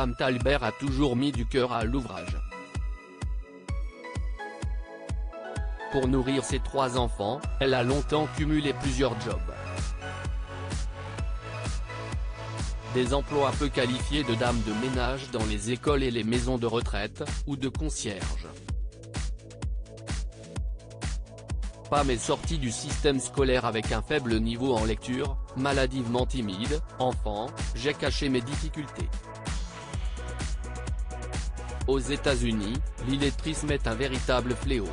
Pam Talbert a toujours mis du cœur à l'ouvrage. Pour nourrir ses 3 enfants, elle a longtemps cumulé plusieurs jobs. Des emplois peu qualifiés de dame de ménage dans les écoles et les maisons de retraite, ou de concierge. Pam est sortie du système scolaire avec un faible niveau en lecture, maladivement timide. Enfant, j'ai caché mes difficultés. Aux États-Unis, l'illettrisme est un véritable fléau.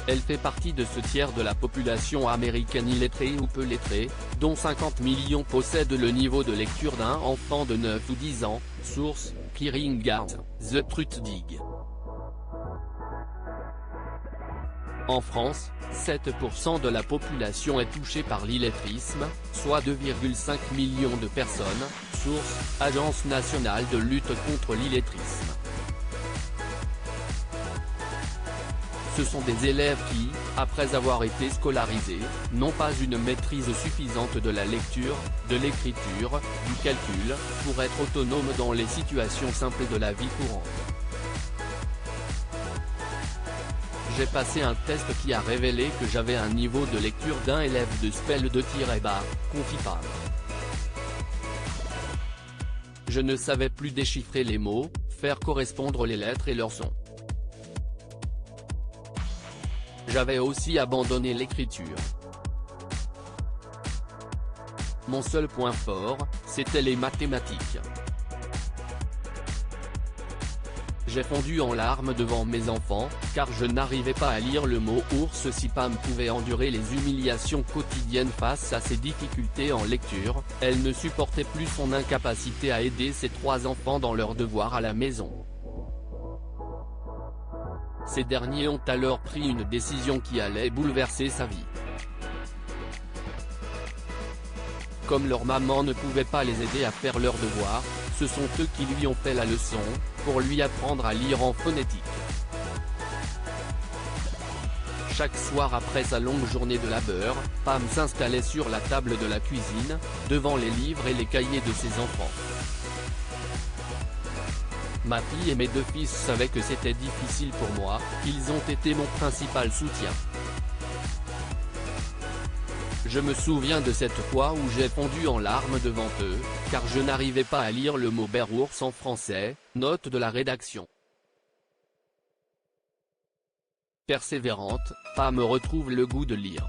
Elle fait partie de ce tiers de la population américaine illettrée ou peu lettrée, dont 50 millions possèdent le niveau de lecture d'un enfant de 9 ou 10 ans, source, Clearing Guard, The Truth Dig. En France, 7% de la population est touchée par l'illettrisme, soit 2,5 millions de personnes, source, Agence nationale de lutte contre l'illettrisme. Ce sont des élèves qui, après avoir été scolarisés, n'ont pas une maîtrise suffisante de la lecture, de l'écriture, du calcul, pour être autonomes dans les situations simples de la vie courante. J'ai passé un test qui a révélé que j'avais un niveau de lecture d'un élève de spell de-bas, confie Pam. Je ne savais plus déchiffrer les mots, faire correspondre les lettres et leurs sons. J'avais aussi abandonné l'écriture. Mon seul point fort, c'était les mathématiques. J'ai fondu en larmes devant mes enfants, car je n'arrivais pas à lire le mot ours. Si Pam pouvait endurer les humiliations quotidiennes face à ses difficultés en lecture, elle ne supportait plus son incapacité à aider ses 3 enfants dans leurs devoirs à la maison. Ces derniers ont alors pris une décision qui allait bouleverser sa vie. Comme leur maman ne pouvait pas les aider à faire leurs devoirs, ce sont eux qui lui ont fait la leçon, pour lui apprendre à lire en phonétique. Chaque soir après sa longue journée de labeur, Pam s'installait sur la table de la cuisine, devant les livres et les cahiers de ses enfants. Ma fille et mes 2 fils savaient que c'était difficile pour moi, ils ont été mon principal soutien. Je me souviens de cette fois où j'ai fondu en larmes devant eux, car je n'arrivais pas à lire le mot bear-ours en français, note de la rédaction. Persévérante, Pam retrouve le goût de lire.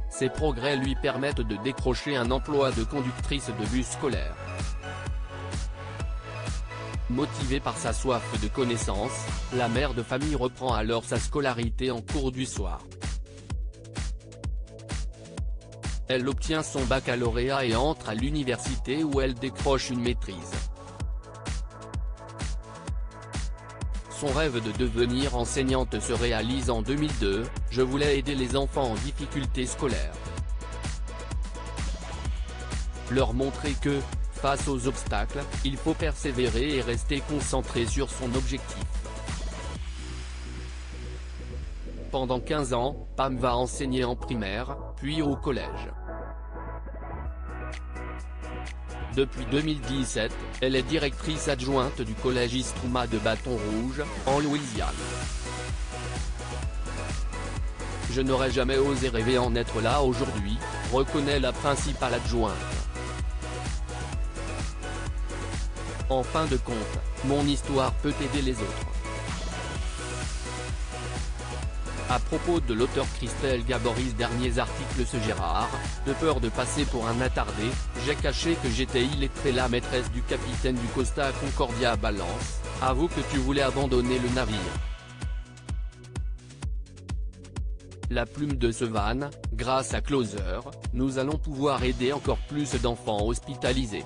Ses progrès lui permettent de décrocher un emploi de conductrice de bus scolaire. Motivée par sa soif de connaissances, la mère de famille reprend alors sa scolarité en cours du soir. Elle obtient son baccalauréat et entre à l'université où elle décroche une maîtrise. Son rêve de devenir enseignante se réalise en 2002, je voulais aider les enfants en difficulté scolaire. Leur montrer que, face aux obstacles, il faut persévérer et rester concentré sur son objectif. Pendant 15 ans, Pam va enseigner en primaire, puis au collège. Depuis 2017, elle est directrice adjointe du collège Istrouma de Bâton Rouge, en Louisiane. Je n'aurais jamais osé rêver en être là aujourd'hui, reconnaît la principale adjointe. En fin de compte, mon histoire peut aider les autres. À propos de l'auteur Christelle Gaboris, derniers articles ce Gérard, de peur de passer pour un attardé, j'ai caché que j'étais illettré. La maîtresse du capitaine du Costa Concordia balance, avoue que tu voulais abandonner le navire. La plume de Sevan, grâce à Closer, nous allons pouvoir aider encore plus d'enfants hospitalisés.